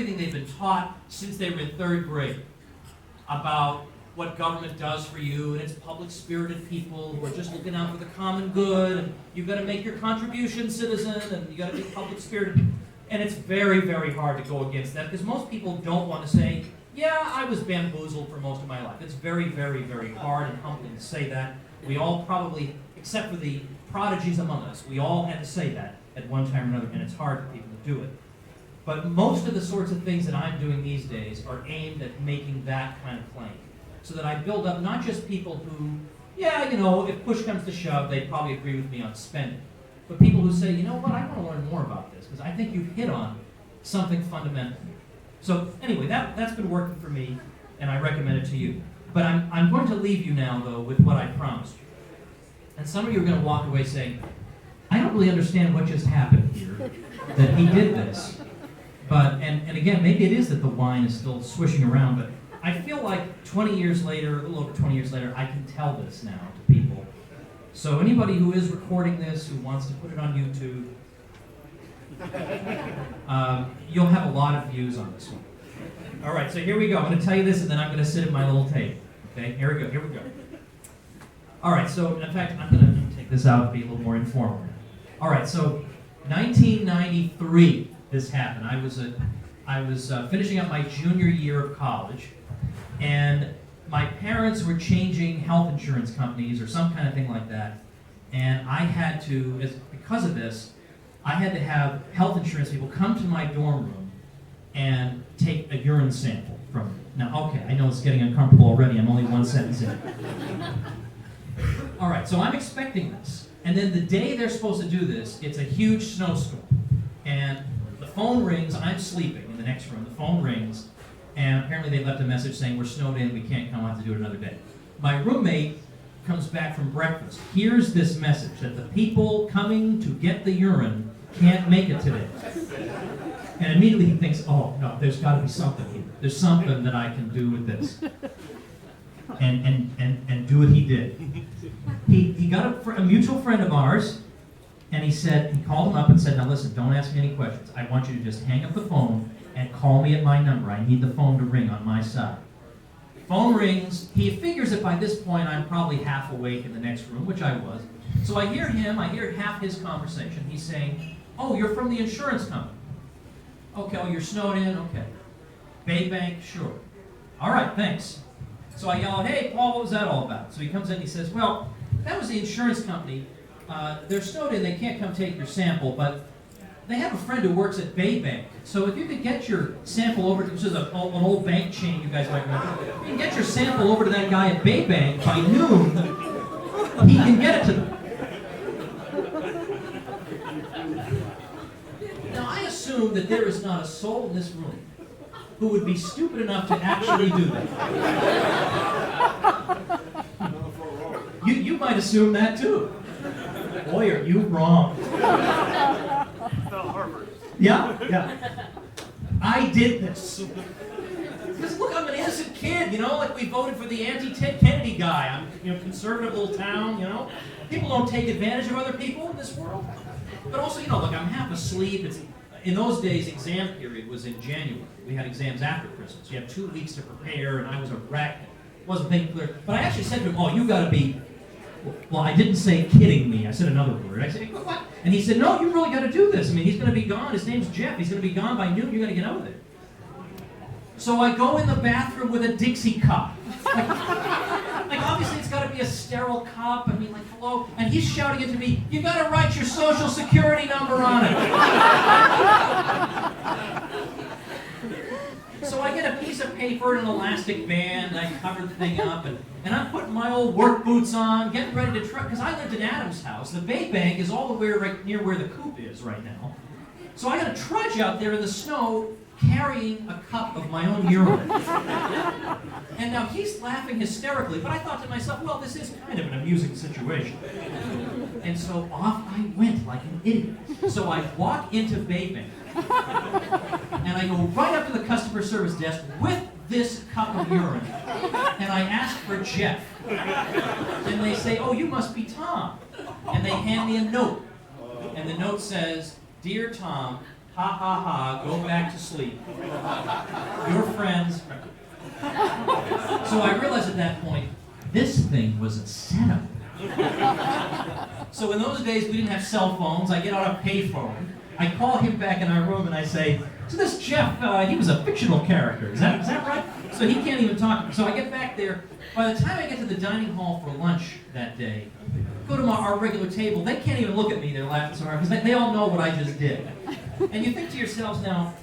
everything they've been taught since they were in 3rd grade about what government does for you, and it's public-spirited people who are just looking out for the common good, and you've got to make your contribution, citizen, and you've got to be public-spirited. And it's very, very hard to go against that, because most people don't want to say, yeah, I was bamboozled for most of my life. It's very, very, very hard and humbling to say that. We all probably, except for the prodigies among us, we all had to say that at one time or another, and it's hard for people to do it. But most of the sorts of things that I'm doing these days are aimed at making that kind of claim. So that I build up not just people who, yeah, if push comes to shove, they probably agree with me on spending. But people who say, you know what, I want to learn more about this, because I think you've hit on something fundamental. So anyway, that's been working for me, and I recommend it to you. But I'm going to leave you now, though, with what I promised you. And some of you are going to walk away saying, I don't really understand what just happened here, that he did this. But, and again, maybe it is that the wine is still swishing around, but I feel like 20 years later, a little over 20 years later, I can tell this now to people. So anybody who is recording this, who wants to put it on YouTube, you'll have a lot of views on this one. All right, so here we go. I'm going to tell you this, and then I'm going to sit at my little table. Okay, here we go. All right, so in fact, I'm going to take this out and be a little more informal. All right, so 1993, this happened. I was finishing up my junior year of college, and my parents were changing health insurance companies or some kind of thing like that, and I had to, because of this, I had to have health insurance people come to my dorm room and take a urine sample from me. Now, okay, I know it's getting uncomfortable already. I'm only one sentence in. All right, so I'm expecting this, and then the day they're supposed to do this, it's a huge snowstorm, and the phone rings. I'm sleeping in the next room. The phone rings, and apparently they left a message saying, we're snowed in, we can't come, we'll have to do it another day. My roommate comes back from breakfast. Here's this message, that the people coming to get the urine can't make it today. And immediately he thinks, oh, no, there's got to be something here. There's something that I can do with this. And do what he did. He got a mutual friend of ours, and he called him up and said, now listen, don't ask me any questions. I want you to just hang up the phone and call me at my number. I need the phone to ring on my side. Phone rings. He figures that by this point I'm probably half awake in the next room, which I was. So I hear half his conversation. He's saying, oh, you're from the insurance company. Okay, oh, you're snowed in? Okay. Bay Bank? Sure. All right, thanks. So I yell, hey, Paul, what was that all about? So he comes in and he says, well, that was the insurance company. They're snowed in, they can't come take your sample, but they have a friend who works at Bay Bank. So if you could get your sample over to, this is an old bank chain you guys might remember. If you can get your sample over to that guy at Bay Bank by noon, he can get it to them. Now I assume that there is not a soul in this room who would be stupid enough to actually do that. You might assume that too. Boy, are you wrong. Yeah. I did this. Because look, I'm an innocent kid, like we voted for the anti-Ted Kennedy guy. I'm conservative little town, People don't take advantage of other people in this world. But also, look, I'm half asleep. In those days, exam period was in January. We had exams after Christmas. You have 2 weeks to prepare, and I was a wreck. Wasn't thinking clear. But I actually said to him, oh, you got to be, well, I didn't say kidding me. I said another word. I said, what? And he said, no, you really got to do this. I mean, he's going to be gone. His name's Jeff. He's going to be gone by noon. You're going to get out of there. So I go in the bathroom with a Dixie cup. Like obviously it's got to be a sterile cup. I mean, like, hello. And he's shouting it to me, you got to write your social security number on it. So I get a piece of paper and an elastic band. I cover the thing up, and I'm putting my old work boots on, getting ready to truck, because I lived in Adam's house. The Bay Bank is all the way right near where the coop is right now. So I got to trudge out there in the snow, carrying a cup of my own urine. And now he's laughing hysterically, but I thought to myself, well, this is kind of an amusing situation. And so off I went like an idiot. So I walk into Bay Bank, and I go right up to the customer service desk with this cup of urine, and I ask for Jeff. And they say, oh, you must be Tom. And they hand me a note. And the note says, Dear Tom, ha ha ha, go back to sleep. Your friends. So I realized at that point, this thing was a setup. So in those days, we didn't have cell phones. I get on a payphone. I call him back in our room and I say, so this Jeff, he was a fictional character. Is that right? So he can't even talk. So I get back there. By the time I get to the dining hall for lunch that day, go to our regular table, they can't even look at me. They're laughing so hard because they all know what I just did. And you think to yourselves now,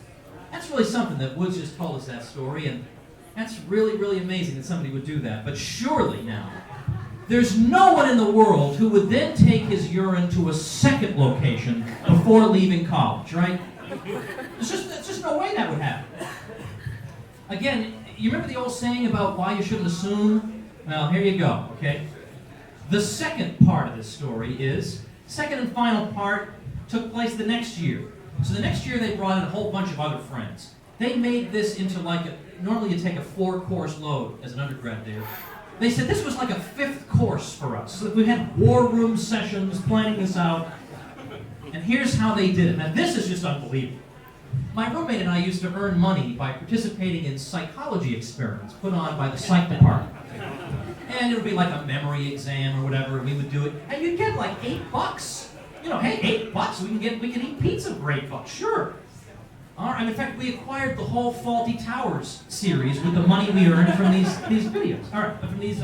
that's really something that Woods just told us that story, and that's really, really amazing that somebody would do that. But surely now, there's no one in the world who would then take his urine to a second location before leaving college, right? There's just no way that would happen. Again, you remember the old saying about why you shouldn't assume? Well, here you go, okay? The second part of this story is, second and final part took place the next year. So the next year they brought in a whole bunch of other friends. They made this into normally you take a 4-course load as an undergrad there. They said this was like a 5th course for us. So we had war room sessions planning this out. And here's how they did it. Now this is just unbelievable. My roommate and I used to earn money by participating in psychology experiments put on by the psych department. And it would be like a memory exam or whatever, and we would do it. And you'd get like $8. You know, hey, $8, we can eat pizza for $8, sure. All right, and in fact, we acquired the whole Faulty Towers series with the money we earned from these videos. All right, from these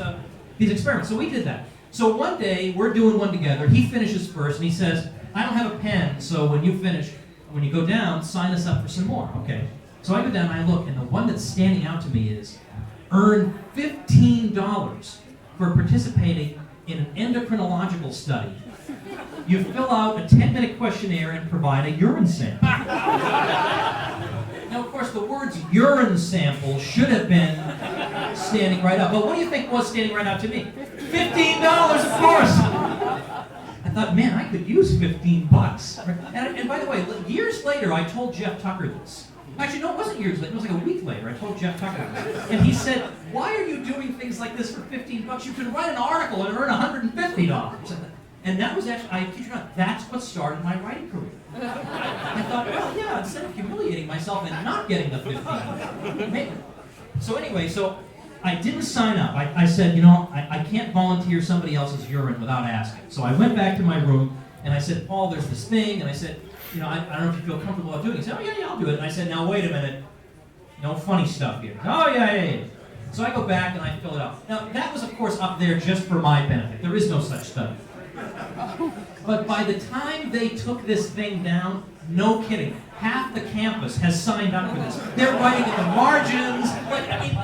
experiments. So we did that. So one day, we're doing one together. He finishes first, and he says, I don't have a pen, so when you finish, when you go down, sign us up for some more. Okay. So I go down and I look, and the one that's standing out to me is, earn $15 for participating in an endocrinological study. You fill out a 10-minute questionnaire and provide a urine sample. Now, of course, the words urine sample should have been standing right up. But what do you think was standing right out to me? $15, of course. I thought, man, I could use $15. And by the way, years later, I told Jeff Tucker this. Actually, no, it wasn't years later. It was like a week later. I told Jeff Tucker this. And he said, why are you doing things like this for $15? You can write an article and earn $150. And that was actually, I kid you not, that's what started my writing career. I thought, well, yeah, instead of humiliating myself and not getting the 15, maybe. So anyway, so I didn't sign up. I said, you know, I can't volunteer somebody else's urine without asking. So I went back to my room, and I said, Paul, there's this thing, and I said, you know, I don't know if you feel comfortable about doing it. He said, oh, yeah, I'll do it. And I said, now, wait a minute. No funny stuff here. Oh, yeah. So I go back, and I fill it out. Now, that was, of course, up there just for my benefit. There is no such study. But by the time they took this thing down, no kidding, half the campus has signed up for this. They're writing in the margins. Like, I mean,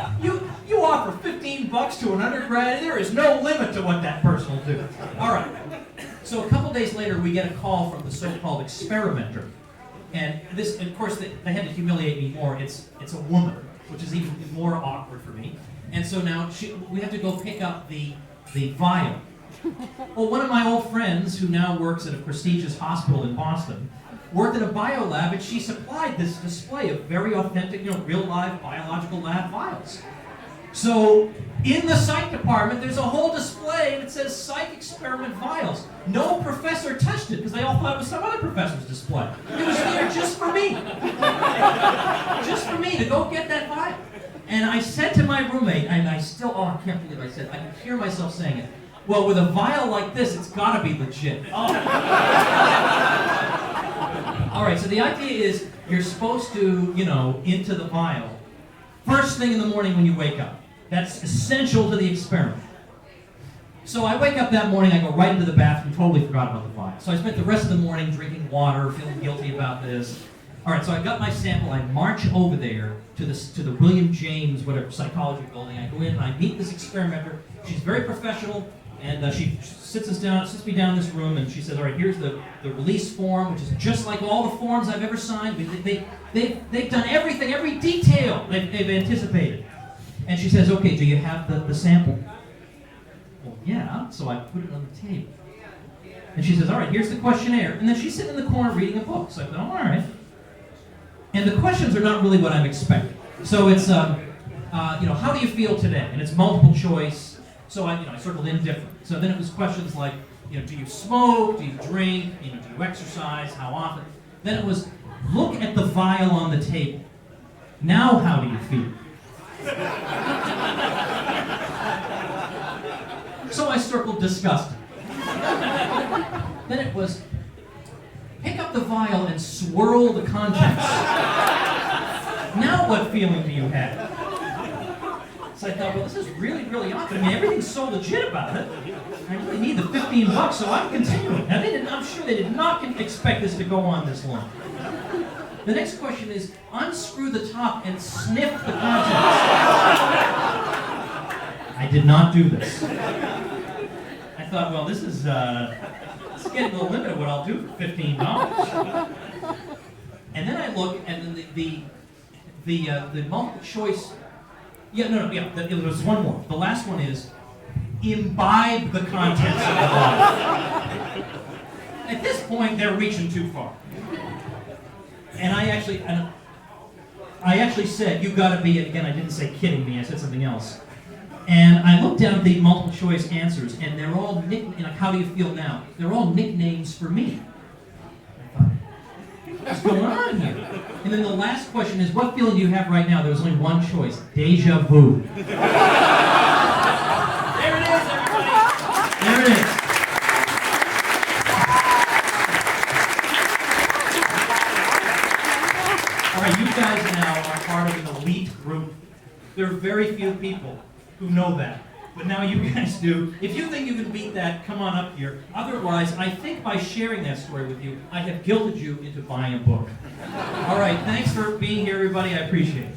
you offer $15 to an undergrad, there is no limit to what that person will do. All right. So a couple days later, we get a call from the so-called experimenter. And this, of course, they had to humiliate me more. It's a woman, which is even more awkward for me. And so now we have to go pick up the vial. Well, one of my old friends, who now works at a prestigious hospital in Boston, worked at a biolab, and she supplied this display of very authentic, you know, real live biological lab vials. So in the psych department, there's a whole display that says psych experiment vials. No professor touched it because they all thought it was some other professor's display. It was there just for me. Just for me to go get that vial. And I said to my roommate, and I can't believe I said, I can hear myself saying it. Well, with a vial like this, it's got to be legit. Oh. All right, so the idea is you're supposed to, you know, into the vial first thing in the morning when you wake up. That's essential to the experiment. So I wake up that morning, I go right into the bathroom, totally forgot about the vial. So I spent the rest of the morning drinking water, feeling guilty about this. All right, so I got my sample, I march over there to the William James, whatever, psychology building. I go in and I meet this experimenter. She's very professional. And she sits me down in this room, and she says, all right, here's the release form, which is just like all the forms I've ever signed. They've done everything, every detail they've anticipated. And she says, okay, do you have the sample? Well, yeah, so I put it on the table. And she says, all right, here's the questionnaire. And then she's sitting in the corner reading a book. So I thought, all right. And the questions are not really what I'm expecting. So it's, you know, how do you feel today? And it's multiple choice. So I circled indifferent. So then it was questions like, you know, do you smoke? Do you drink? You know, do you exercise? How often? Then it was, Look at the vial on the table. Now how do you feel? So I circled disgusted. Then it was, pick up the vial and swirl the contents. Now what feeling do you have? So I thought, well, this is really, really odd. I mean, everything's so legit about it. I really need the $15, so I'm continuing. Now, I'm sure they did not expect this to go on this long. The next question is, unscrew the top and sniff the contents. I did not do this. I thought, well, this is getting the limit of what I'll do for $15. And then I look, and then the multiple choice. There was one more. The last one is imbibe the contents of the bottle. At this point, they're reaching too far. And I actually said, you gotta be, and again, I didn't say kidding me, I said something else. And I looked down at the multiple choice answers, and they're all how do you feel now? They're all nicknames for me. I thought, what's going on here? And then the last question is, what feeling do you have right now? There was only one choice, deja vu. There it is, everybody. There it is. All right, you guys now are part of an elite group. There are very few people who know that. But now you guys do. If you think you can beat that, come on up here. Otherwise, I think by sharing that story with you, I have guilted you into buying a book. All right, thanks for being here, everybody. I appreciate it.